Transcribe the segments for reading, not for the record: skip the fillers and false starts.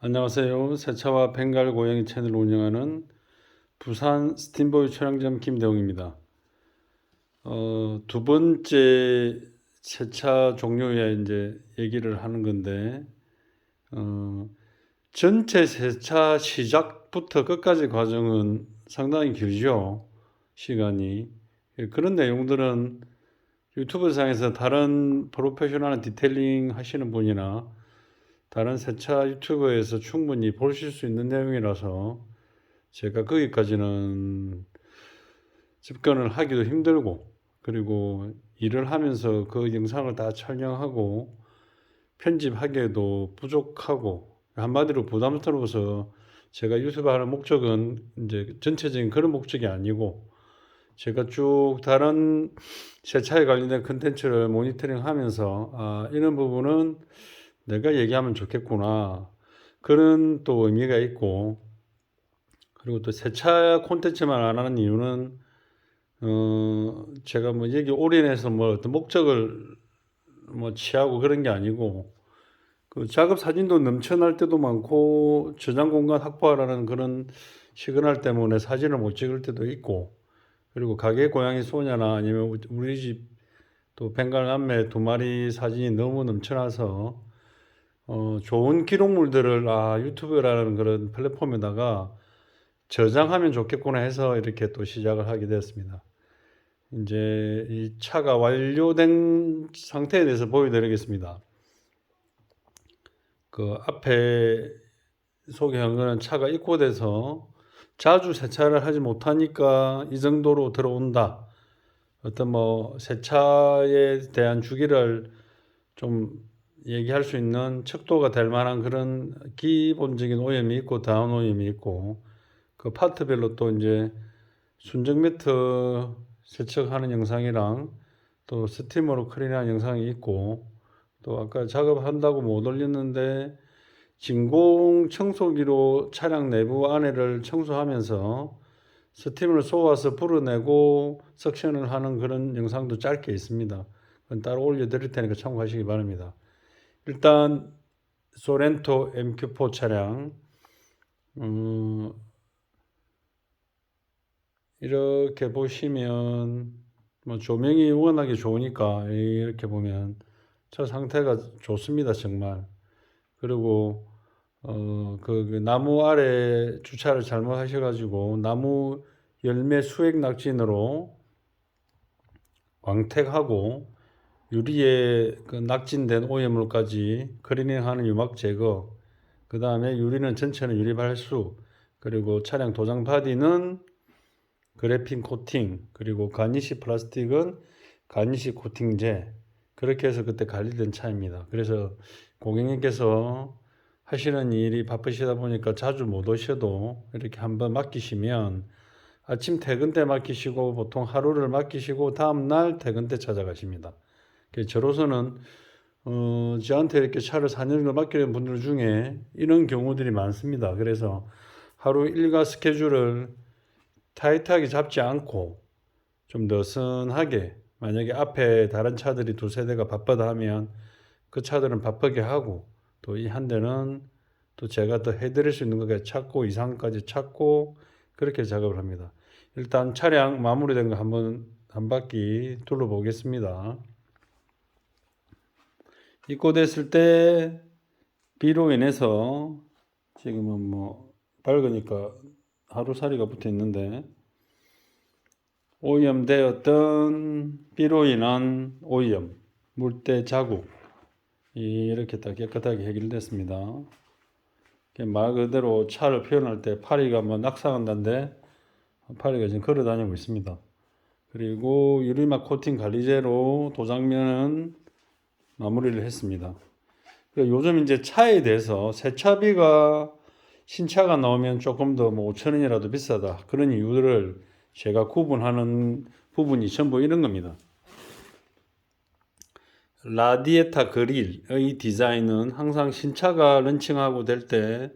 안녕하세요. 새차와 벵갈 고양이 채널을 운영하는 부산 스팀보이 촬영점 김대웅입니다. 두 번째 새차 종류에 이제 얘기를 하는 건데, 어, 전체 새차 시작부터 끝까지 과정은 상당히 길죠. 시간이. 그런 내용들은 유튜브 상에서 다른 프로페셔널한 디테일링 하시는 분이나 다른 세차 유튜버에서 충분히 보실 수 있는 내용이라서 제가 거기까지는 접근을 하기도 힘들고, 그리고 일을 하면서 그 영상을 다 촬영하고 편집하기에도 부족하고, 한마디로 부담스러워서 제가 유튜브 하는 목적은 이제 전체적인 그런 목적이 아니고, 제가 쭉 다른 세차에 관련된 컨텐츠를 모니터링 하면서 이런 부분은 내가 얘기하면 좋겠구나, 그런 또 의미가 있고, 그리고 또 세차 콘텐츠만 안 하는 이유는 제가 뭐 여기 올인해서 뭐 어떤 목적을 뭐 취하고 그런 게 아니고, 그 작업 사진도 넘쳐날 때도 많고 저장 공간 확보하라는 그런 시그널 때문에 사진을 못 찍을 때도 있고, 그리고 가게 고양이 소냐나 아니면 우리 집 또 벵갈 남매 두 마리 사진이 너무 넘쳐나서 좋은 기록물들을 유튜브라는 그런 플랫폼에다가 저장하면 좋겠구나 해서 이렇게 또 시작을 하게 되었습니다. 이제 이 차가 완료된 상태에 대해서 보여드리겠습니다. 그 앞에 소개한 거는 차가 입고돼서 자주 세차를 하지 못하니까 이 정도로 들어온다. 어떤 뭐 세차에 대한 주기를 좀 얘기할 수 있는 척도가 될 만한 그런 기본적인 오염이 있고 다운 오염이 있고, 그 파트별로 또 이제 순정 매트 세척하는 영상이랑 또 스팀으로 클린하는 영상이 있고, 또 아까 작업한다고 못 올렸는데 진공 청소기로 차량 내부 안에를 청소하면서 스팀을 쏘아서 불어내고 석션을 하는 그런 영상도 짧게 있습니다. 그건 따로 올려드릴 테니까 참고하시기 바랍니다. 일단 소렌토 MQ4 차량, 이렇게 보시면 뭐 조명이 워낙에 좋으니까 이렇게 보면 차 상태가 좋습니다, 정말. 그리고 그 나무 아래 주차를 잘못하셔가지고 나무 열매 수액 낙진으로 광택하고 유리에 그 낙진된 오염물까지 클리닝하는 유막 제거, 그 다음에 유리는 전체는 유리 발수, 그리고 차량 도장 바디는 그래핀 코팅, 그리고 가니시 플라스틱은 가니시 코팅제, 그렇게 해서 그때 관리된 차입니다. 그래서 고객님께서 하시는 일이 바쁘시다 보니까 자주 못 오셔도 이렇게 한번 맡기시면 아침 퇴근 때 맡기시고 보통 하루를 맡기시고 다음날 퇴근 때 찾아가십니다. 저로서는 저한테 이렇게 차를 4년 정도 맡기는 분들 중에 이런 경우들이 많습니다. 그래서 하루 일과 스케줄을 타이트하게 잡지 않고 좀 느슨하게, 만약에 앞에 다른 차들이 두세 대가 바쁘다 하면 그 차들은 바쁘게 하고, 또 이 한 대는 또 제가 더 해드릴 수 있는 것까지 찾고 이상까지 찾고 그렇게 작업을 합니다. 일단 차량 마무리된 거 한번 한 바퀴 둘러보겠습니다. 입고됐을 때 비로 인해서 지금은 뭐 밝으니까 하루살이가 붙어 있는데, 오염되었던 비로 인한 오염, 물때 자국, 이렇게 다 깨끗하게 해결됐습니다. 말 그대로 차를 표현할 때 파리가 뭐 낙상한다는데 파리가 지금 걸어 다니고 있습니다. 그리고 유리막 코팅 관리제로 도장면은 마무리를 했습니다. 요즘 이제 차에 대해서 세차비가 신차가 나오면 조금 더 뭐 5천 원이라도 비싸다, 그런 이유들을 제가 구분하는 부분이 전부 이런 겁니다. 라디에타 그릴의 디자인은 항상 신차가 런칭하고 될 때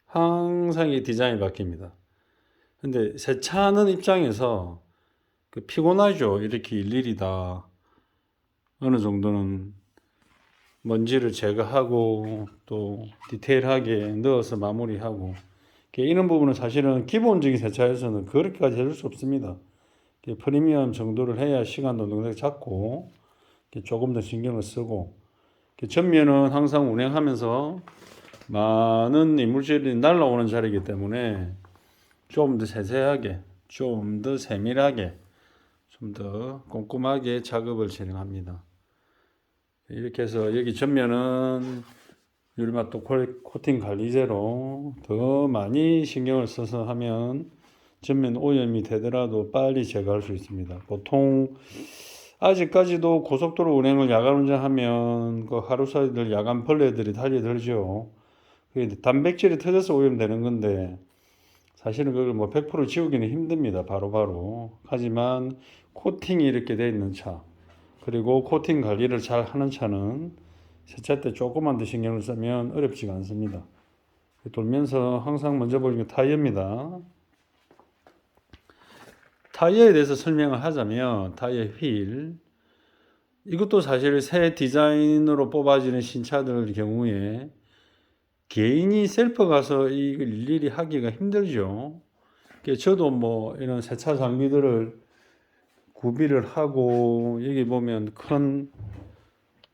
항상 이 디자인이 바뀝니다. 근데 새 차는 입장에서 피곤하죠. 이렇게 일일이 다 어느 정도는 먼지를 제거하고 또 디테일하게 넣어서 마무리하고 이런 부분은 사실은 기본적인 세차에서는 그렇게까지 해줄 수 없습니다. 프리미엄 정도를 해야 시간도 넉넉히 잡고 조금 더 신경을 쓰고 전면은 항상 운행하면서 많은 이물질이 날라오는 자리이기 때문에 좀 더 세세하게, 좀 더 세밀하게, 좀 더 꼼꼼하게 작업을 진행합니다. 이렇게 해서 여기 전면은 유리마토 코팅 관리제로 더 많이 신경을 써서 하면 전면 오염이 되더라도 빨리 제거할 수 있습니다. 보통 아직까지도 고속도로 운행을 야간 운전하면 그 하루살이들 야간 벌레들이 달려들죠. 단백질이 터져서 오염되는 건데 사실은 그걸 뭐 100% 지우기는 힘듭니다. 바로바로. 하지만 코팅이 이렇게 되어 있는 차, 그리고 코팅 관리를 잘 하는 차는 세차 때 조금만 더 신경을 쓰면 어렵지가 않습니다. 돌면서 항상 먼저 보이는 게 타이어입니다. 타이어에 대해서 설명을 하자면 타이어 휠, 이것도 사실 새 디자인으로 뽑아지는 신차들 경우에 개인이 셀프 가서 이걸 일일이 하기가 힘들죠. 저도 뭐 이런 세차 장비들을 구비를 하고 여기 보면 큰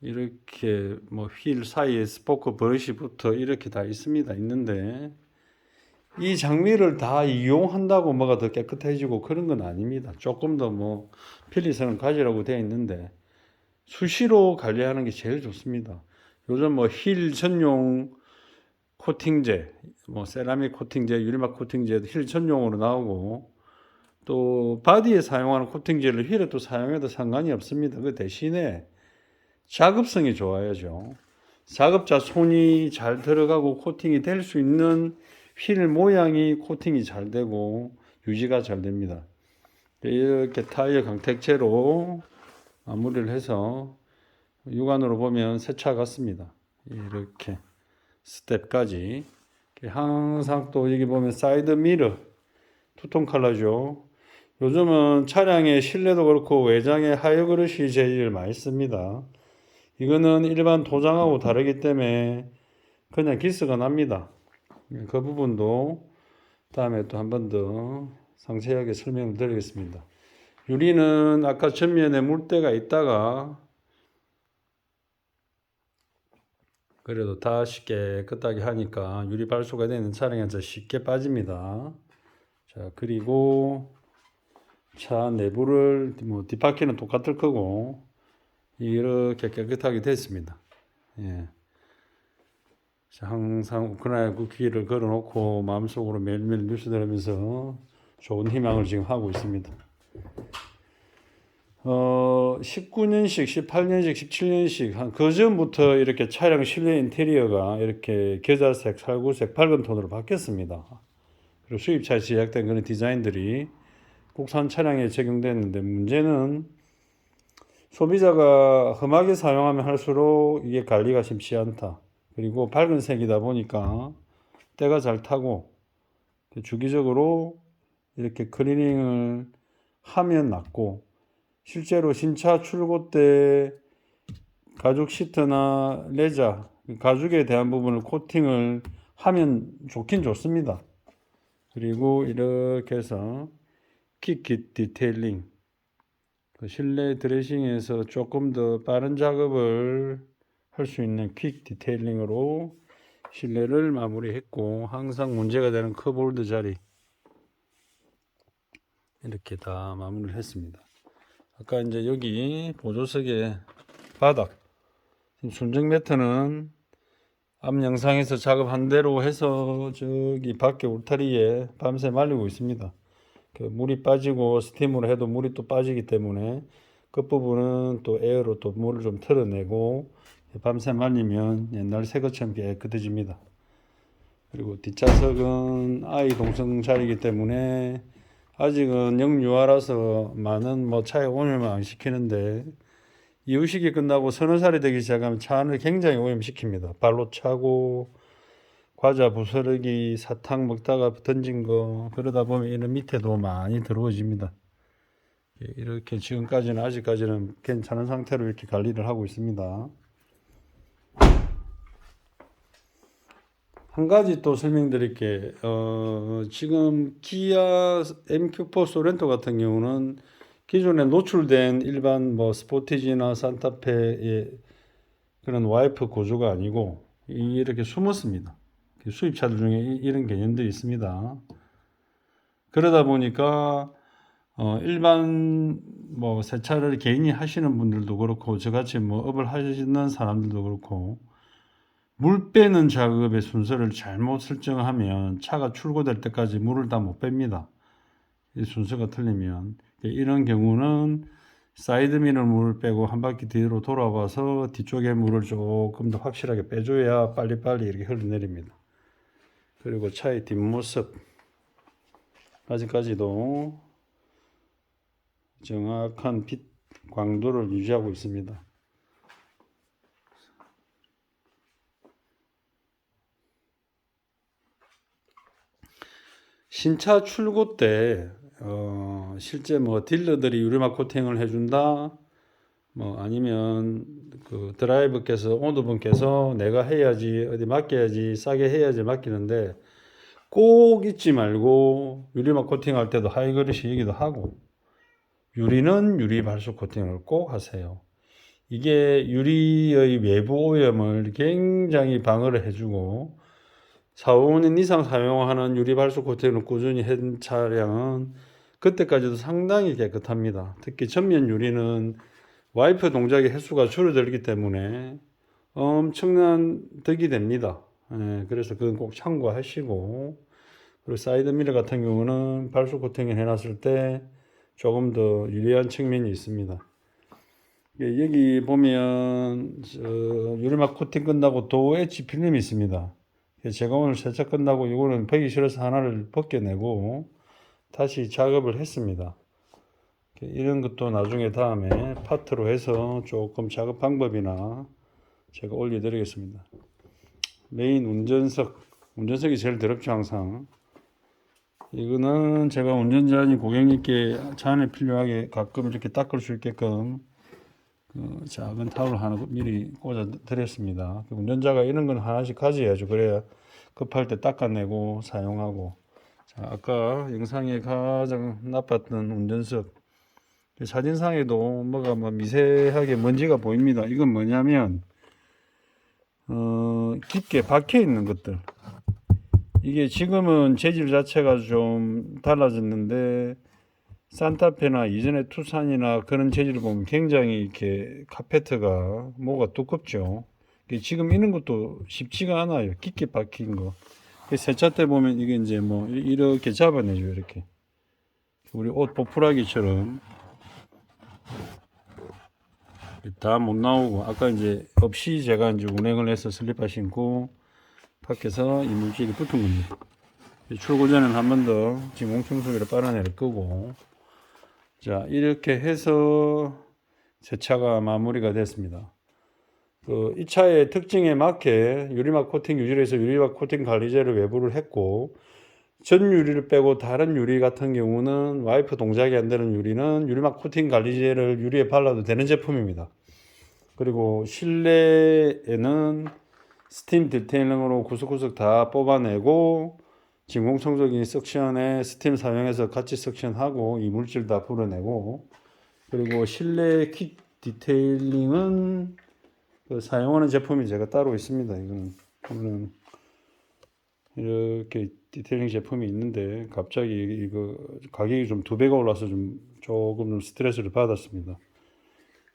이렇게 뭐 휠 사이에 스포크 브러쉬부터 이렇게 다 있는데 이 장비를 다 이용한다고 뭐가 더 깨끗해지고 그런 건 아닙니다. 조금 더 뭐 편리성을 가지라고 되어 있는데 수시로 관리하는 게 제일 좋습니다. 요즘 뭐 휠 전용 코팅제, 뭐 세라믹 코팅제, 유리막 코팅제도 휠 전용으로 나오고 또 바디에 사용하는 코팅제를 휠에 또 사용해도 상관이 없습니다. 그 대신에 작업성이 좋아야죠. 작업자 손이 잘 들어가고 코팅이 될 수 있는 휠 모양이 코팅이 잘 되고 유지가 잘 됩니다. 이렇게 타이어 강택제로 마무리를 해서 육안으로 보면 새 차 같습니다. 이렇게 스텝까지 항상 또 여기 보면 사이드 미러 투톤 컬러죠. 요즘은 차량의 실내도 그렇고 외장에 하여 그릇이 제일 많이 씁니다. 이거는 일반 도장하고 다르기 때문에 그냥 기스가 납니다. 그 부분도 다음에 또 한 번 더 상세하게 설명을 드리겠습니다. 유리는 아까 전면에 물때가 있다가 그래도 다시 깨끗하게 하니까 유리 발수가 되는 차량에서 쉽게 빠집니다. 자, 그리고 차 내부를 뭐 뒷바퀴는 똑같을 거고 이렇게 깨끗하게 됐습니다. 예. 항상 우크라이나 국기를 걸어놓고 마음속으로 매일매일 뉴스 들으면서 좋은 희망을 지금 하고 있습니다. 19년식, 18년식, 17년식 한 그 전부터 이렇게 차량 실내 인테리어가 이렇게 겨자색, 살구색, 밝은 톤으로 바뀌었습니다. 그리고 수입차에 제작된 그런 디자인들이 국산 차량에 적용됐는데 문제는 소비자가 험하게 사용하면 할수록 이게 관리가 쉽지 않다. 그리고 밝은 색이다 보니까 때가 잘 타고 주기적으로 이렇게 클리닝을 하면 낫고 실제로 신차 출고 때 가죽 시트나 레자, 가죽에 대한 부분을 코팅을 하면 좋긴 좋습니다. 그리고 이렇게 해서 킥킷 디테일링, 실내 드레싱에서 조금 더 빠른 작업을 할 수 있는 퀵 디테일링으로 실내를 마무리했고 항상 문제가 되는 컵홀더 자리 이렇게 다 마무리를 했습니다. 아까 이제 여기 보조석의 바닥 순정 매트는 앞 영상에서 작업한 대로 해서 저기 밖에 울타리에 밤새 말리고 있습니다. 물이 빠지고 스팀으로 해도 물이 또 빠지기 때문에 끝부분은 또 에어로 또 물을 좀 털어내고 밤새 말리면 옛날 새 것처럼 깨끗해집니다. 그리고 뒷좌석은 아이 동성 자리이기 때문에 아직은 영유아라서 많은 뭐 차에 오염을 안 시키는데 이유식이 끝나고 서너 살이 되기 시작하면 차 안을 굉장히 오염시킵니다. 발로 차고 과자 부스러기 사탕 먹다가 던진 거 그러다 보면 이런 밑에도 많이 들어오집니다. 이렇게 지금까지는 아직까지는 괜찮은 상태로 이렇게 관리를 하고 있습니다. 한 가지 또 설명드릴게. 지금 기아 MQ4 소렌토 같은 경우는 기존에 노출된 일반 뭐 스포티지나 산타페의 그런 와이프 구조가 아니고 이렇게 숨었습니다. 수입차들 중에 이런 개념들이 있습니다. 그러다 보니까 일반 뭐 세차를 개인이 하시는 분들도 그렇고 저같이 뭐 업을 하시는 사람들도 그렇고 물 빼는 작업의 순서를 잘못 설정하면 차가 출고될 때까지 물을 다 못 뺍니다. 이 순서가 틀리면 이런 경우는 사이드미러 물을 빼고 한 바퀴 뒤로 돌아와서 뒤쪽에 물을 조금 더 확실하게 빼줘야 빨리빨리 이렇게 흘러내립니다. 그리고 차의 뒷모습 아직까지도 정확한 빛 광도를 유지하고 있습니다. 신차 출고 때 실제 뭐 딜러들이 유리막 코팅을 해준다 뭐 아니면 그 드라이버께서 오너분께서 내가 해야지 어디 맡겨야지 싸게 해야지 맡기는데 꼭 잊지 말고 유리막 코팅할 때도 하이그릇이 얘기도 하고 유리는 유리 발수 코팅을 꼭 하세요. 이게 유리의 외부 오염을 굉장히 방어를 해주고 4, 5년 이상 사용하는 유리 발수 코팅을 꾸준히 한 차량은 그때까지도 상당히 깨끗합니다. 특히 전면 유리는 와이퍼 동작의 횟수가 줄어들기 때문에 엄청난 덕이 됩니다. 그래서 그건 꼭 참고하시고 그리고 사이드미러 같은 경우는 발수 코팅을 해놨을 때 조금 더 유리한 측면이 있습니다. 여기 보면 유리막 코팅 끝나고 도어 엣지 필름이 있습니다. 제가 오늘 세차 끝나고 이거는 보기 싫어서 하나를 벗겨내고 다시 작업을 했습니다. 이런 것도 나중에 다음에 파트로 해서 조금 작업 방법이나 제가 올려드리겠습니다. 메인 운전석이 제일 더럽죠 항상. 이거는 제가 운전자 아닌 고객님께 차 안에 필요하게 가끔 이렇게 닦을 수 있게끔 그 작은 타월 하나 미리 꽂아 드렸습니다. 운전자가 이런 건 하나씩 가져야죠. 그래야 급할 때 닦아내고 사용하고. 자, 아까 영상에 가장 나빴던 운전석 사진상에도 뭐가 뭐 미세하게 먼지가 보입니다. 이건 뭐냐면 깊게 박혀 있는 것들. 이게 지금은 재질 자체가 좀 달라졌는데 산타페나 이전에 투싼이나 그런 재질을 보면 굉장히 이렇게 카페트가 뭐가 두껍죠. 지금 이런 것도 쉽지가 않아요. 깊게 박힌 거. 세차 때 보면 이게 이제 뭐 이렇게 잡아내죠. 이렇게 우리 옷 보풀하기처럼 다 못 나오고 아까 이제 없이 제가 이제 운행을 해서 슬리퍼 신고 밖에서 이물질이 붙은 겁니다. 출고 전에는 한 번 더 진공청소기를 빨아낼 거고. 자, 이렇게 해서 세차가 마무리가 됐습니다. 이 차의 특징에 맞게 유리막 코팅 유지해서 유리막 코팅 관리제를 외부를 했고 전 유리를 빼고 다른 유리 같은 경우는 와이프 동작이 안 되는 유리는 유리막 코팅 관리제를 유리에 발라도 되는 제품입니다. 그리고 실내에는 스팀 디테일링으로 구석구석 다 뽑아내고 진공청소기 석션에 스팀 사용해서 같이 석션하고 이물질 다 불어내고 그리고 실내 킥 디테일링은 사용하는 제품이 제가 따로 있습니다. 이거는 이렇게 디테일링 제품이 있는데 갑자기 이거 가격이 좀 2배가 올라서 조금 스트레스를 받았습니다.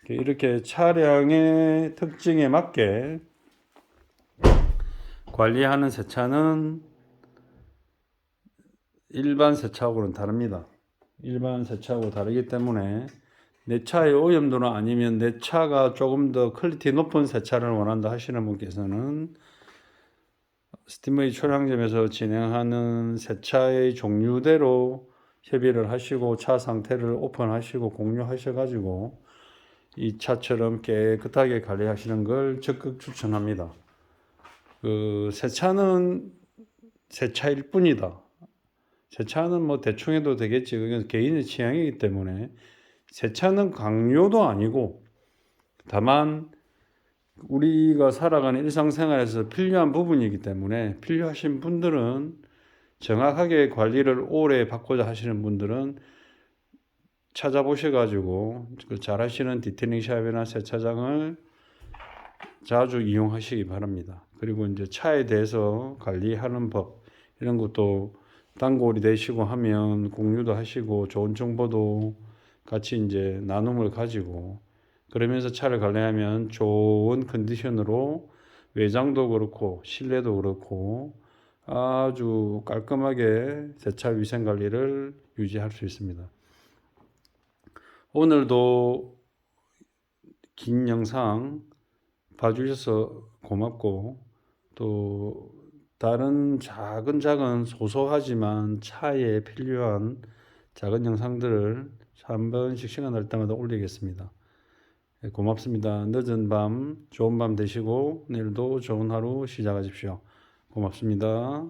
이렇게 차량의 특징에 맞게 관리하는 세차는 일반 세차하고는 다릅니다. 일반 세차하고 다르기 때문에 내 차의 오염도나 아니면 내 차가 조금 더 퀄리티 높은 세차를 원한다 하시는 분께서는 스팀웨이 초량점에서 진행하는 세차의 종류대로 협의를 하시고 차 상태를 오픈하시고 공유하셔가지고 이 차처럼 깨끗하게 관리하시는 걸 적극 추천합니다. 세차는 세차일 뿐이다. 세차는 뭐 대충 해도 되겠지. 그건 개인의 취향이기 때문에 세차는 강요도 아니고 다만 우리가 살아가는 일상생활에서 필요한 부분이기 때문에 필요하신 분들은 정확하게 관리를 오래 받고자 하시는 분들은 찾아보셔가지고 그 잘하시는 디테일링 샵이나 세차장을 자주 이용하시기 바랍니다. 그리고 이제 차에 대해서 관리하는 법 이런 것도 단골이 되시고 하면 공유도 하시고 좋은 정보도 같이 이제 나눔을 가지고 그러면서 차를 관리하면 좋은 컨디션으로 외장도 그렇고 실내도 그렇고 아주 깔끔하게 세차 위생 관리를 유지할 수 있습니다. 오늘도 긴 영상 봐주셔서 고맙고 또 다른 작은 소소하지만 차에 필요한 작은 영상들을 한 번씩 시간 날 때마다 올리겠습니다. 고맙습니다. 늦은 밤 좋은 밤 되시고 내일도 좋은 하루 시작하십시오. 고맙습니다.